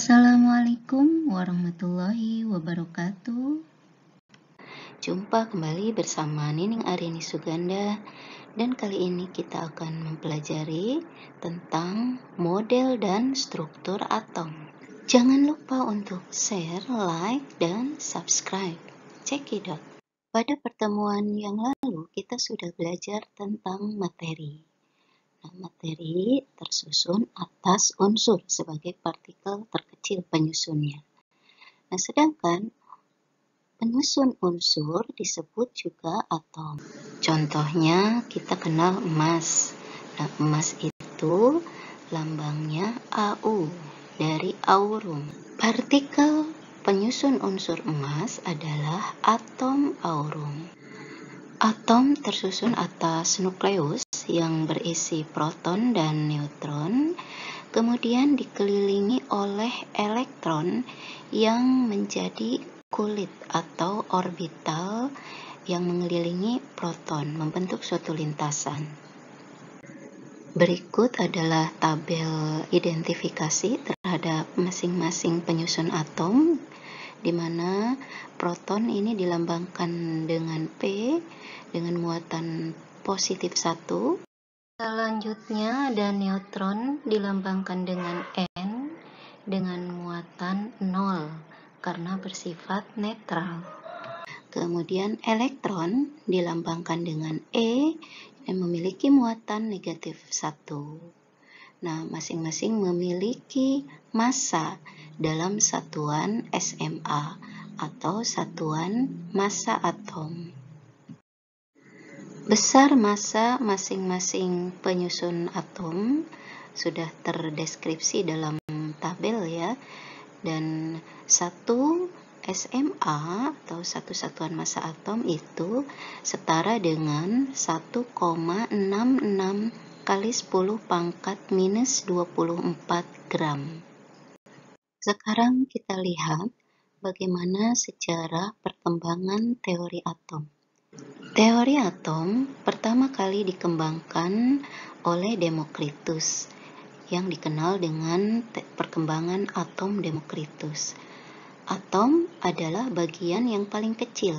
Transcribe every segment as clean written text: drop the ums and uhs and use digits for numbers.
Assalamualaikum warahmatullahi wabarakatuh. Jumpa kembali bersama Nining Arini Suganda, dan kali ini kita akan mempelajari tentang model dan struktur atom. Jangan lupa untuk share, like, dan subscribe. Cekidot. Pada pertemuan yang lalu kita sudah belajar tentang materi. Materi tersusun atas unsur sebagai partikel terkecil penyusunnya. Sedangkan penyusun unsur disebut juga atom. Contohnya kita kenal emas. Emas itu lambangnya AU dari aurum. Partikel penyusun unsur emas adalah atom aurum. Atom tersusun atas nukleus yang berisi proton dan neutron, kemudian dikelilingi oleh elektron yang menjadi kulit atau orbital yang mengelilingi proton, membentuk suatu lintasan. Berikut adalah tabel identifikasi terhadap masing-masing penyusun atom, di mana proton ini dilambangkan dengan P dengan muatan positif 1. Selanjutnya ada neutron dilambangkan dengan N dengan muatan 0 karena bersifat netral. Kemudian elektron dilambangkan dengan E yang memiliki muatan negatif 1. Masing-masing memiliki massa dalam satuan SMA atau satuan massa atom. Besar massa masing-masing penyusun atom sudah terdeskripsi dalam tabel ya. Dan satu SMA atau satu satuan massa atom itu setara dengan 1,66 kali 10 pangkat minus 24 gram. Sekarang kita lihat bagaimana sejarah perkembangan teori atom. Teori atom pertama kali dikembangkan oleh Demokritus yang dikenal dengan perkembangan atom Demokritus. Atom adalah bagian yang paling kecil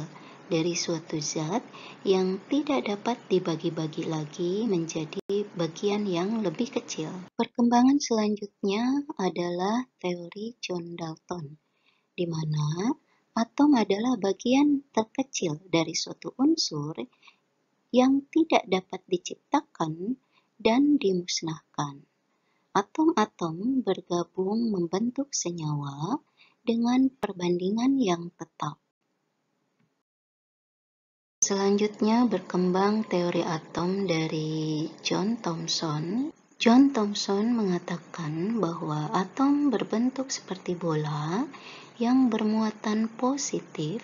dari suatu zat yang tidak dapat dibagi-bagi lagi menjadi bagian yang lebih kecil. Perkembangan selanjutnya adalah teori John Dalton, di mana atom adalah bagian terkecil dari suatu unsur yang tidak dapat diciptakan dan dimusnahkan. Atom-atom bergabung membentuk senyawa dengan perbandingan yang tetap. Selanjutnya berkembang teori atom dari John Thomson. John Thomson mengatakan bahwa atom berbentuk seperti bola yang bermuatan positif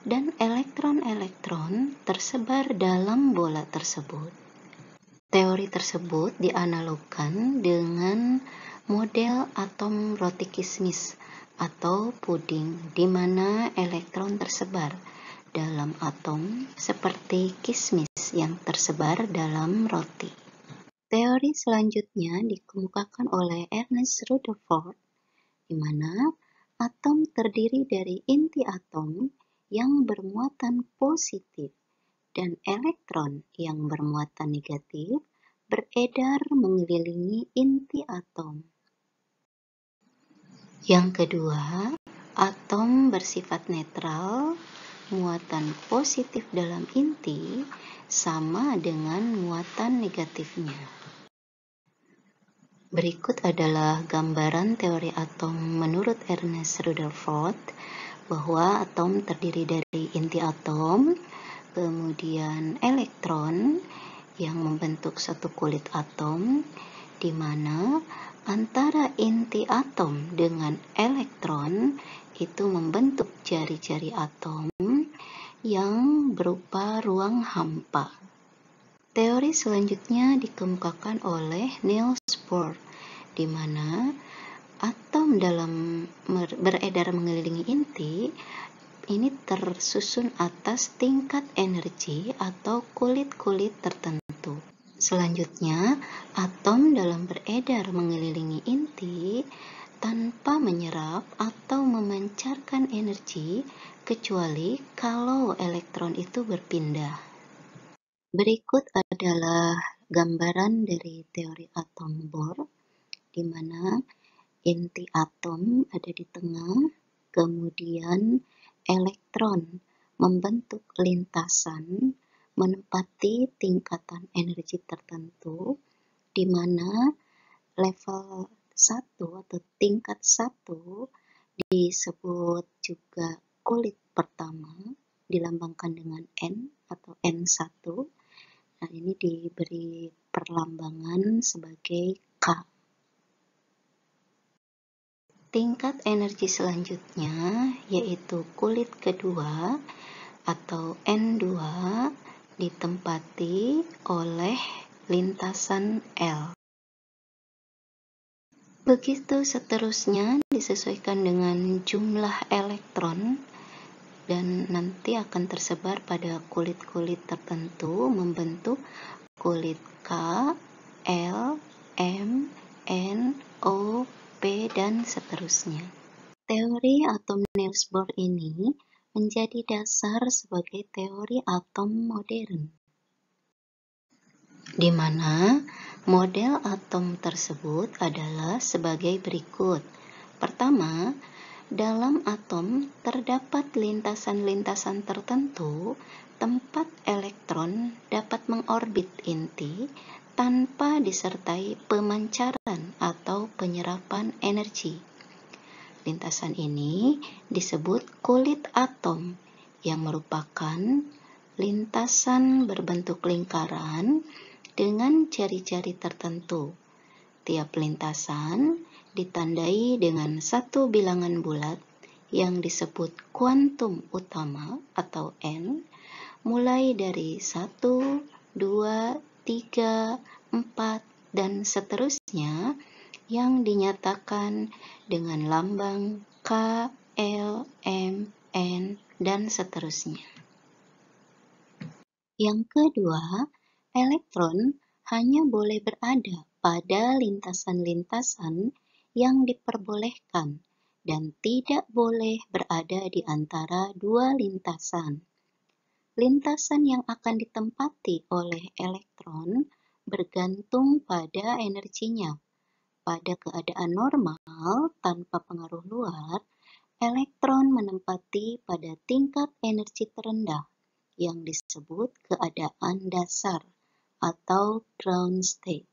dan elektron-elektron tersebar dalam bola tersebut. Teori tersebut dianalogkan dengan model atom roti kismis atau puding, di mana elektron tersebar dalam atom seperti kismis yang tersebar dalam roti. Teori selanjutnya dikemukakan oleh Ernest Rutherford, di mana atom terdiri dari inti atom yang bermuatan positif dan elektron yang bermuatan negatif beredar mengelilingi inti atom. Yang kedua, atom bersifat netral, muatan positif dalam inti sama dengan muatan negatifnya. Berikut adalah gambaran teori atom menurut Ernest Rutherford, bahwa atom terdiri dari inti atom, kemudian elektron yang membentuk satu kulit atom, di mana antara inti atom dengan elektron itu membentuk jari-jari atom yang berupa ruang hampa. Teori selanjutnya dikemukakan oleh Niels Bohr, di mana atom dalam beredar mengelilingi inti ini tersusun atas tingkat energi atau kulit-kulit tertentu. Selanjutnya, atom dalam beredar mengelilingi inti tanpa menyerap atau memancarkan energi kecuali kalau elektron itu berpindah. Berikut adalah gambaran dari teori atom Bohr, di mana inti atom ada di tengah, kemudian elektron membentuk lintasan menempati tingkatan energi tertentu, di mana level 1 atau tingkat 1 disebut juga kulit pertama, dilambangkan dengan N atau N1. Nah, ini diberi perlambangan sebagai K. Tingkat energi selanjutnya yaitu kulit kedua atau N2 ditempati oleh lintasan L. Begitu seterusnya disesuaikan dengan jumlah elektron dan nanti akan tersebar pada kulit-kulit tertentu membentuk kulit K, L, M, N, O, P, dan seterusnya. Teori atom Niels Bohr ini menjadi dasar sebagai teori atom modern, di mana model atom tersebut adalah sebagai berikut. Pertama, dalam atom terdapat lintasan-lintasan tertentu tempat elektron dapat mengorbit inti tanpa disertai pemancaran atau penyerapan energi. Lintasan ini disebut kulit atom, yang merupakan lintasan berbentuk lingkaran dengan jari-jari tertentu. Tiap lintasan ditandai dengan satu bilangan bulat yang disebut kuantum utama atau N, mulai dari 1, 2, 3, 4, dan seterusnya yang dinyatakan dengan lambang K, L, M, N, dan seterusnya. Yang kedua, elektron hanya boleh berada pada lintasan-lintasan yang diperbolehkan dan tidak boleh berada di antara dua lintasan. Lintasan yang akan ditempati oleh elektron bergantung pada energinya. Pada keadaan normal tanpa pengaruh luar, elektron menempati pada tingkat energi terendah yang disebut keadaan dasar atau ground state.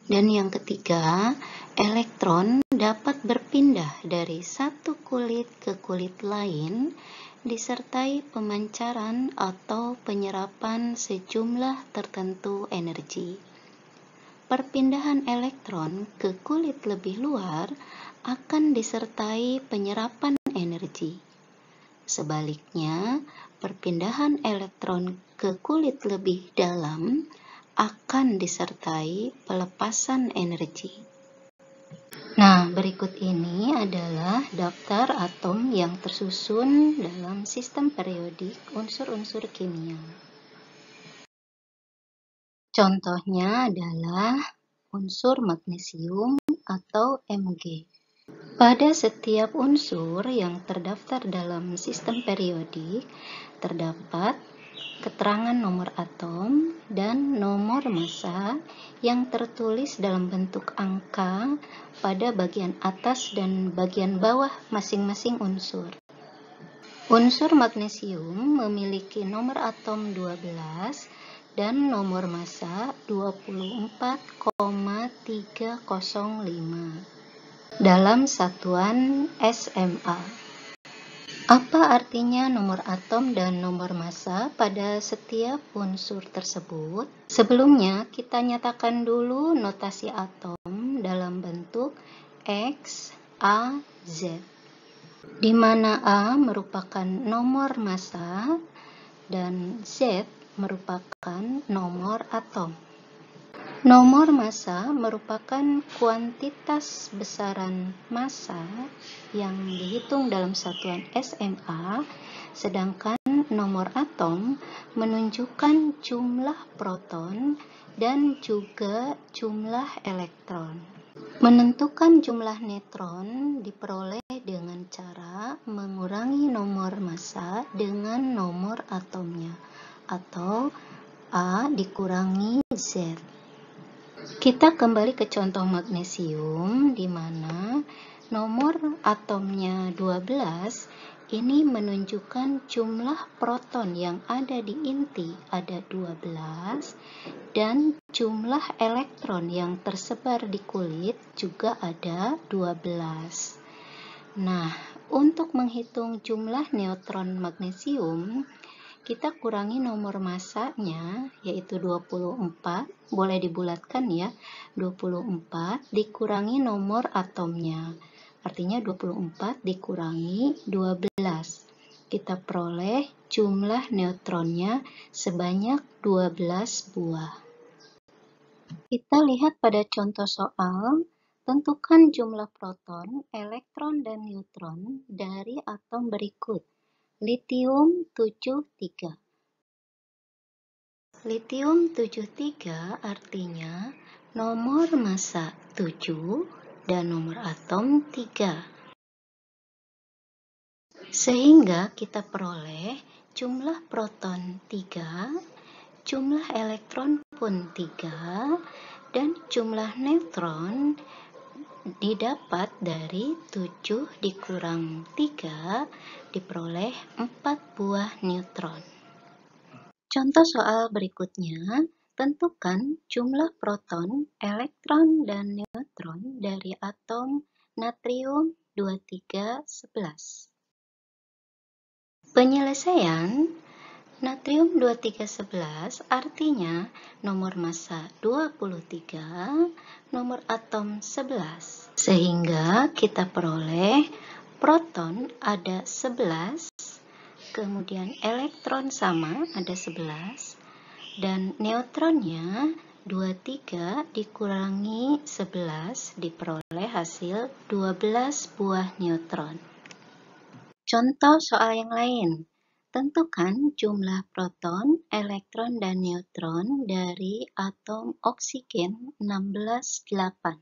Dan yang ketiga, elektron dapat berpindah dari satu kulit ke kulit lain disertai pemancaran atau penyerapan sejumlah tertentu energi. Perpindahan elektron ke kulit lebih luar akan disertai penyerapan energi. Sebaliknya, perpindahan elektron ke kulit lebih dalam akan disertai pelepasan energi. Nah, berikut ini adalah daftar atom yang tersusun dalam sistem periodik unsur-unsur kimia. Contohnya adalah unsur magnesium atau Mg. Pada setiap unsur yang terdaftar dalam sistem periodik, terdapat keterangan nomor atom dan nomor massa yang tertulis dalam bentuk angka pada bagian atas dan bagian bawah masing-masing unsur. Unsur magnesium memiliki nomor atom 12 dan nomor massa 24,305. Dalam satuan SMA. Apa artinya nomor atom dan nomor massa pada setiap unsur tersebut? Sebelumnya, kita nyatakan dulu notasi atom dalam bentuk X, A, Z, di mana A merupakan nomor massa dan Z merupakan nomor atom. Nomor massa merupakan kuantitas besaran massa yang dihitung dalam satuan SMA, sedangkan nomor atom menunjukkan jumlah proton dan juga jumlah elektron. Menentukan jumlah neutron diperoleh dengan cara mengurangi nomor massa dengan nomor atomnya, atau A dikurangi Z. Kita kembali ke contoh magnesium, di mana nomor atomnya 12, ini menunjukkan jumlah proton yang ada di inti ada 12, dan jumlah elektron yang tersebar di kulit juga ada 12. Nah, untuk menghitung jumlah neutron magnesium, kita kurangi nomor massanya, yaitu 24, boleh dibulatkan ya, 24 dikurangi nomor atomnya, artinya 24 dikurangi 12. Kita peroleh jumlah neutronnya sebanyak 12 buah. Kita lihat pada contoh soal, tentukan jumlah proton, elektron, dan neutron dari atom berikut. Litium 73. Litium 73 artinya nomor massa 7 dan nomor atom 3. Sehingga kita peroleh jumlah proton 3, jumlah elektron pun 3, dan jumlah neutron didapat dari 7 dikurang 3 diperoleh 4 buah neutron. Contoh soal berikutnya, tentukan jumlah proton, elektron, dan neutron dari atom natrium 2311. Penyelesaian natrium 2311 artinya nomor massa 23, nomor atom 11. Sehingga kita peroleh proton ada 11, kemudian elektron sama ada 11, dan neutronnya 23 dikurangi 11 diperoleh hasil 12 buah neutron. Contoh soal yang lain. Tentukan jumlah proton, elektron, dan neutron dari atom oksigen 16,8.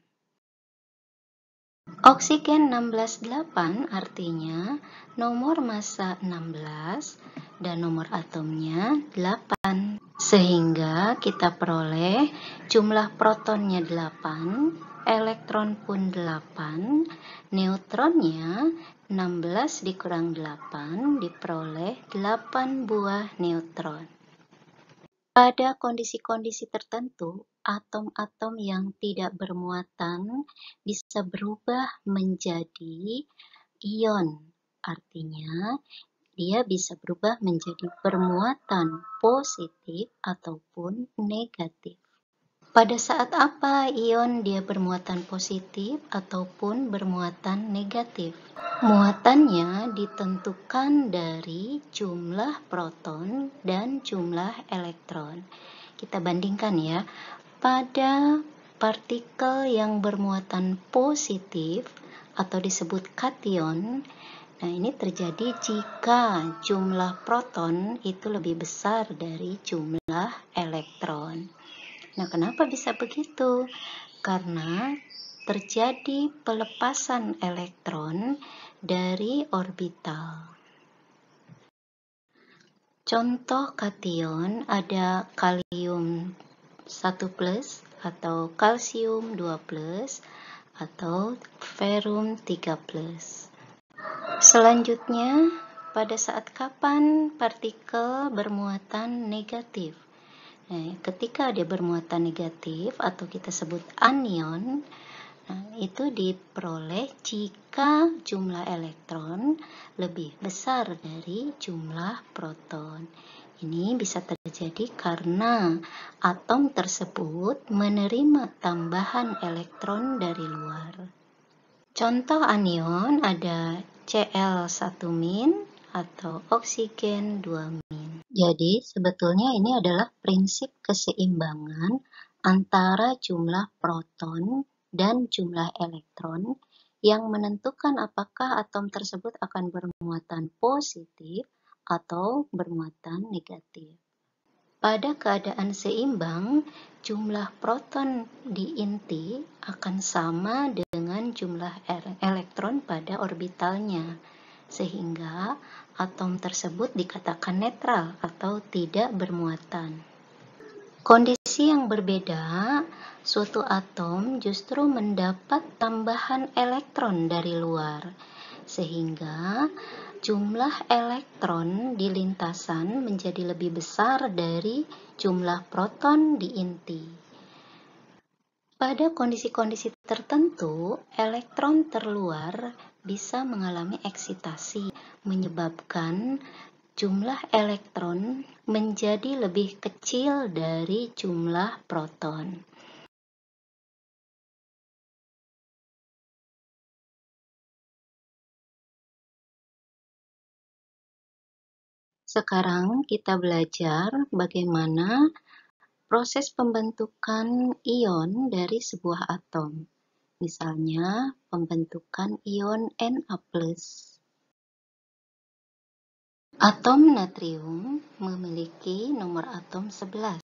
Oksigen 16,8 artinya nomor massa 16 dan nomor atomnya 8. Sehingga kita peroleh jumlah protonnya 8, elektron pun 8, neutronnya 16 dikurang 8 diperoleh 8 buah neutron. Pada kondisi-kondisi tertentu, atom-atom yang tidak bermuatan bisa berubah menjadi ion. Artinya, dia bisa berubah menjadi bermuatan positif ataupun negatif. Pada saat apa ion dia bermuatan positif ataupun bermuatan negatif? Muatannya ditentukan dari jumlah proton dan jumlah elektron. Kita bandingkan ya, pada partikel yang bermuatan positif atau disebut kation, nah ini terjadi jika jumlah proton itu lebih besar dari jumlah elektron. Nah, kenapa bisa begitu? Karena terjadi pelepasan elektron dari orbital. Contoh kation ada kalium 1+ atau kalsium 2+ atau ferum 3+. Selanjutnya, pada saat kapan partikel bermuatan negatif? Nah, ketika dia bermuatan negatif atau kita sebut anion, nah, itu diperoleh jika jumlah elektron lebih besar dari jumlah proton. Ini bisa terjadi karena atom tersebut menerima tambahan elektron dari luar. Contoh anion ada Cl1- atau oksigen 2-. Jadi, sebetulnya ini adalah prinsip keseimbangan antara jumlah proton dan jumlah elektron yang menentukan apakah atom tersebut akan bermuatan positif atau bermuatan negatif. Pada keadaan seimbang, jumlah proton di inti akan sama dengan jumlah elektron pada orbitalnya, sehingga atom tersebut dikatakan netral atau tidak bermuatan. Kondisi yang berbeda, suatu atom justru mendapat tambahan elektron dari luar, sehingga jumlah elektron di lintasan menjadi lebih besar dari jumlah proton di inti. Pada kondisi-kondisi tertentu, elektron terluar bisa mengalami eksitasi, menyebabkan jumlah elektron menjadi lebih kecil dari jumlah proton. Sekarang kita belajar bagaimana proses pembentukan ion dari sebuah atom. Misalnya, pembentukan ion Na+. Atom natrium memiliki nomor atom 11,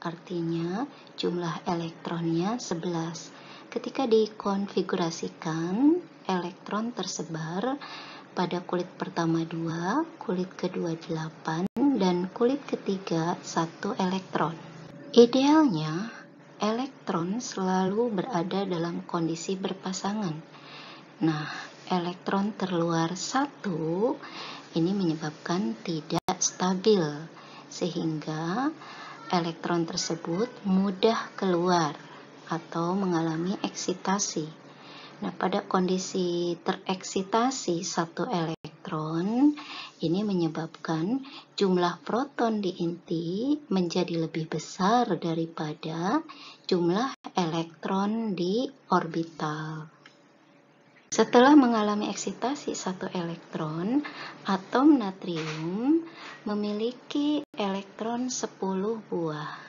artinya jumlah elektronnya 11. Ketika dikonfigurasikan, elektron tersebar pada kulit pertama 2, kulit kedua 8, dan kulit ketiga 1 elektron. Idealnya, elektron selalu berada dalam kondisi berpasangan. Nah, elektron terluar 1 ini menyebabkan tidak stabil, sehingga elektron tersebut mudah keluar atau mengalami eksitasi. Nah, pada kondisi tereksitasi 1 elektron, ini menyebabkan jumlah proton di inti menjadi lebih besar daripada jumlah elektron di orbital. Setelah mengalami eksitasi 1 elektron, atom natrium memiliki elektron 10 buah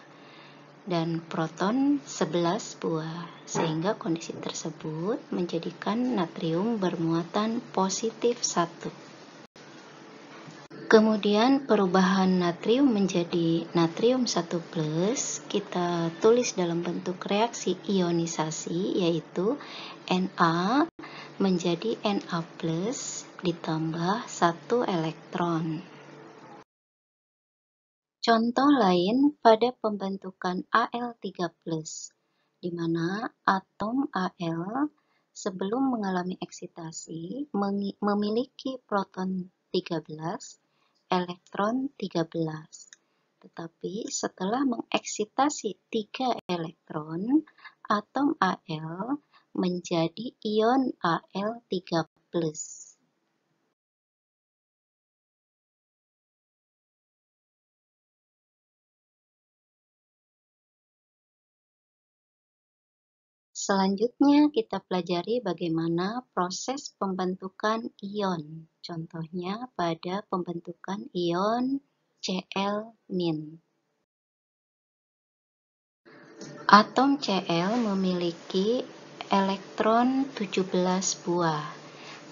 dan proton 11 buah, sehingga kondisi tersebut menjadikan natrium bermuatan positif 1. Kemudian perubahan natrium menjadi natrium 1+, kita tulis dalam bentuk reaksi ionisasi, yaitu Na menjadi Na+ ditambah 1 elektron. Contoh lain pada pembentukan Al3+, di mana atom Al sebelum mengalami eksitasi memiliki proton 13, elektron 13. Tetapi setelah mengeksitasi 3 elektron, atom Al menjadi ion Al3+. Selanjutnya kita pelajari bagaimana proses pembentukan ion. Contohnya pada pembentukan ion Cl-. Atom Cl memiliki elektron 17 buah,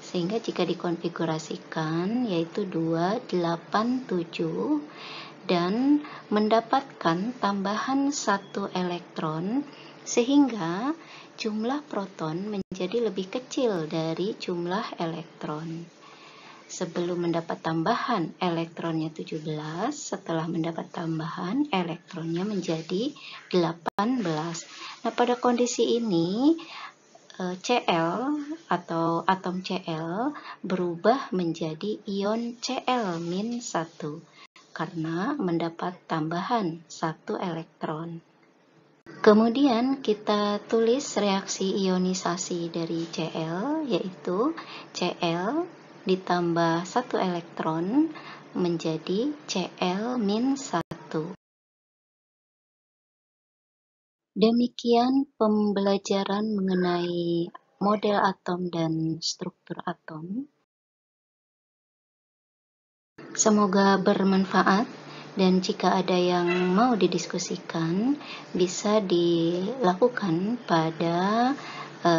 sehingga jika dikonfigurasikan yaitu 2, 8, 7, dan mendapatkan tambahan 1 elektron, sehingga jumlah proton menjadi lebih kecil dari jumlah elektron. Sebelum mendapat tambahan elektronnya 17, setelah mendapat tambahan elektronnya menjadi 18. Nah, pada kondisi ini Cl atau atom Cl berubah menjadi ion Cl-1 karena mendapat tambahan 1 elektron. Kemudian kita tulis reaksi ionisasi dari Cl, yaitu Cl ditambah 1 elektron menjadi Cl-1. Demikian pembelajaran mengenai model atom dan struktur atom. Semoga bermanfaat, dan jika ada yang mau didiskusikan, bisa dilakukan pada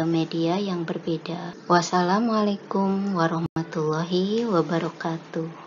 media yang berbeda. Wassalamualaikum warahmatullahi wabarakatuh.